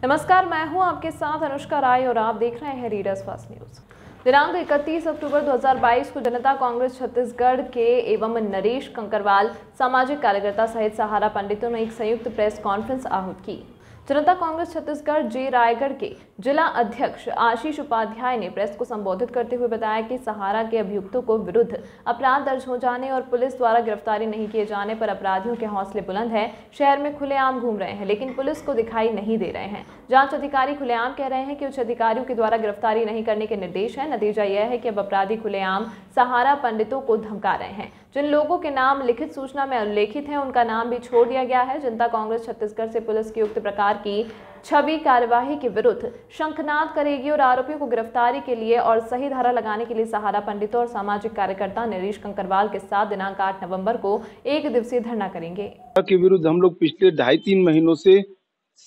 नमस्कार, मैं हूं आपके साथ अनुष्का राय और आप देख रहे हैं रीडर्स फर्स्ट न्यूज। दिनांक 31 अक्टूबर 2022 को जनता कांग्रेस छत्तीसगढ़ के एवं नरेश कंकरवाल सामाजिक कार्यकर्ता सहित सहारा पंडितों ने एक संयुक्त प्रेस कॉन्फ्रेंस आहूत की। जनता कांग्रेस छत्तीसगढ़ जे रायगढ़ के जिला अध्यक्ष आशीष उपाध्याय ने प्रेस को संबोधित करते हुए बताया कि सहारा के अभियुक्तों को विरुद्ध अपराध दर्ज हो जाने और पुलिस द्वारा गिरफ्तारी नहीं किए जाने पर अपराधियों के हौसले बुलंद हैं। शहर में खुलेआम घूम रहे हैं लेकिन पुलिस को दिखाई नहीं दे रहे हैं। जांच अधिकारी खुलेआम कह रहे हैं कि उच्च अधिकारियों के द्वारा गिरफ्तारी नहीं करने के निर्देश हैं। नतीजा यह है कि अब अपराधी खुलेआम सहारा पंडितों को धमका रहे हैं। जिन लोगों के नाम लिखित सूचना में उल्लेखित हैं उनका नाम भी छोड़ दिया गया है। जनता कांग्रेस छत्तीसगढ़ से पुलिस की उक्त प्रकार की छवि कार्यवाही के विरुद्ध शंखनाद करेगी और आरोपियों को गिरफ्तारी के लिए और सही धारा लगाने के लिए सहारा पंडितों और सामाजिक कार्यकर्ता नरेश कंकरवाल के साथ दिनांक 8 नवंबर को एक दिवसीय धरना करेंगे। के विरुद्ध हम लोग पिछले 2.5-3 महीनों से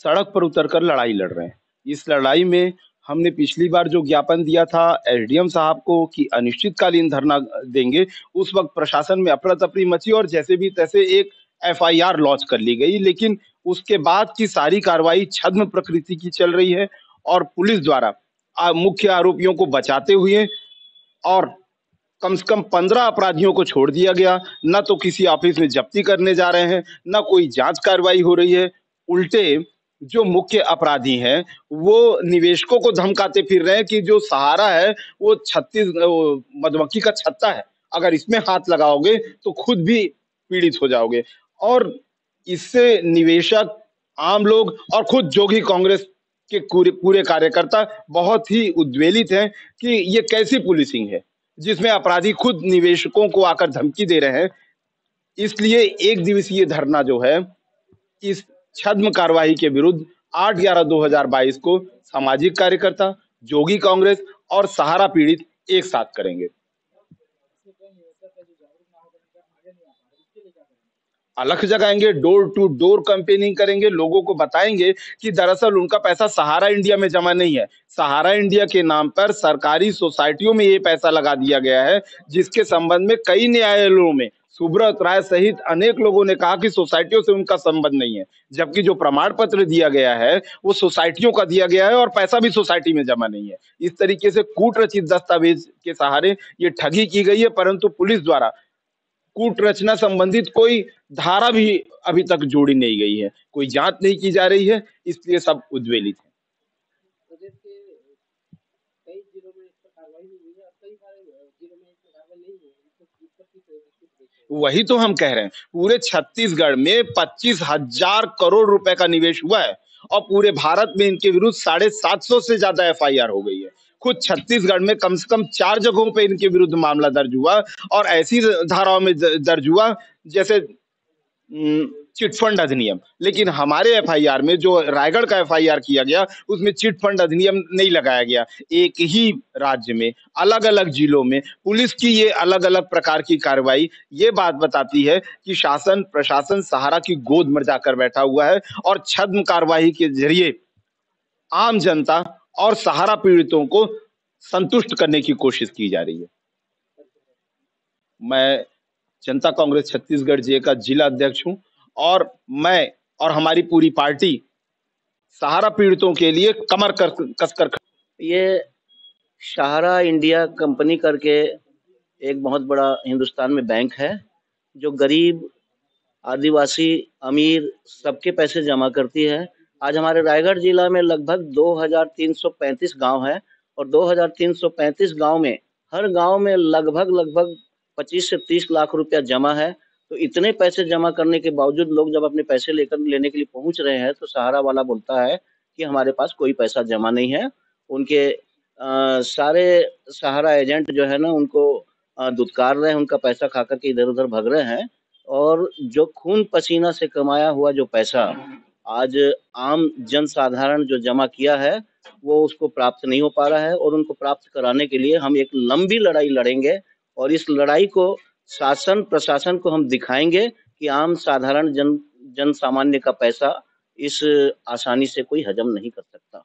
सड़क पर उतरकर लड़ाई लड़ रहे हैं। इस लड़ाई में हमने पिछली बार जो ज्ञापन दिया था एसडीएम साहब को कि अनिश्चितकालीन धरना देंगे, उस वक्त प्रशासन में अफरा तफरी मची और जैसे भी तैसे एक एफआईआर लॉन्च कर ली गई। लेकिन उसके बाद की सारी कार्रवाई छद्म प्रकृति की चल रही है और पुलिस द्वारा मुख्य आरोपियों को बचाते हुए और कम से कम 15 अपराधियों को छोड़ दिया गया। न तो किसी ऑफिस में जब्ती करने जा रहे हैं, न कोई जांच कार्रवाई हो रही है। उल्टे जो मुख्य अपराधी हैं वो निवेशकों को धमकाते फिर रहे हैं कि जो सहारा है वो मधुमक्खी का छत्ता है, अगर इसमें हाथ लगाओगे तो खुद भी पीड़ित हो जाओगे। और इससे निवेशक, आम लोग और खुद जोगी कांग्रेस के पूरे कार्यकर्ता बहुत ही उद्वेलित हैं कि ये कैसी पुलिसिंग है जिसमें अपराधी खुद निवेशकों को आकर धमकी दे रहे हैं। इसलिए एक दिवसीय धरना जो है इस छद्म कार्रवाई के विरुद्ध 8/11/2022 को सामाजिक कार्यकर्ता, जोगी कांग्रेस और सहारा पीड़ित एक साथ करेंगे। अलख जगाएंगे, डोर टू डोर कैंपेनिंग करेंगे, लोगों को बताएंगे कि दरअसल उनका पैसा सहारा इंडिया में जमा नहीं है। सहारा इंडिया के नाम पर सरकारी सोसाइटियों में ये पैसा लगा दिया गया है, जिसके संबंध में कई न्यायालयों में सुब्रत राय सहित अनेक लोगों ने कहा कि सोसाइटियों से उनका संबंध नहीं है, जबकि जो प्रमाण पत्र दिया गया है वो सोसाइटियों का दिया गया है और पैसा भी सोसाइटी में जमा नहीं है। इस तरीके से कूट रचित दस्तावेज के सहारे ये ठगी की गई है, परंतु पुलिस द्वारा कूट रचना संबंधित कोई धारा भी अभी तक जोड़ी नहीं गई है, कोई जांच नहीं की जा रही है, इसलिए सब उद्वेलित हैं। वही तो हम कह रहे हैं, पूरे छत्तीसगढ़ में 25,000 करोड़ रुपए का निवेश हुआ है और पूरे भारत में इनके विरुद्ध 750 से ज्यादा एफआईआर हो गई है। खुद छत्तीसगढ़ में कम से कम 4 जगहों पे इनके विरुद्ध मामला दर्ज हुआ और ऐसी धाराओं में दर्ज हुआ जैसे चिटफंड अधिनियम। लेकिन हमारे एफआईआर में जो रायगढ़ का एफआईआर किया गया उसमें चिटफंड अधिनियम नहीं लगाया गया। एक ही राज्य में अलग अलग जिलों में पुलिस की ये अलग अलग प्रकार की कार्रवाई ये बात बताती है कि शासन प्रशासन सहारा की गोद में जाकर बैठा हुआ है और छद्म कार्रवाई के जरिए आम जनता और सहारा पीड़ितों को संतुष्ट करने की कोशिश की जा रही है। मैं जनता कांग्रेस छत्तीसगढ़ जे का जिला अध्यक्ष हूं और मैं और हमारी पूरी पार्टी सहारा पीड़ितों के लिए कमर कसकर ये सहारा इंडिया कंपनी करके एक बहुत बड़ा हिंदुस्तान में बैंक है जो गरीब, आदिवासी, अमीर सबके पैसे जमा करती है। आज हमारे रायगढ़ जिला में लगभग 2335 गांव है और 2335 गांव में हर गांव में लगभग 25 से 30 लाख रुपया जमा है। तो इतने पैसे जमा करने के बावजूद लोग जब अपने पैसे लेने के लिए पहुंच रहे हैं तो सहारा वाला बोलता है कि हमारे पास कोई पैसा जमा नहीं है। उनके सारे सहारा एजेंट जो है ना उनको दुत्कार रहे हैं, उनका पैसा खा करके इधर उधर भाग रहे हैं और जो खून पसीना से कमाया हुआ जो पैसा आज आम जन साधारण जो जमा किया है वो उसको प्राप्त नहीं हो पा रहा है और उनको प्राप्त कराने के लिए हम एक लंबी लड़ाई लड़ेंगे और इस लड़ाई को शासन प्रशासन को हम दिखाएंगे कि आम साधारण जन सामान्य का पैसा इस आसानी से कोई हजम नहीं कर सकता।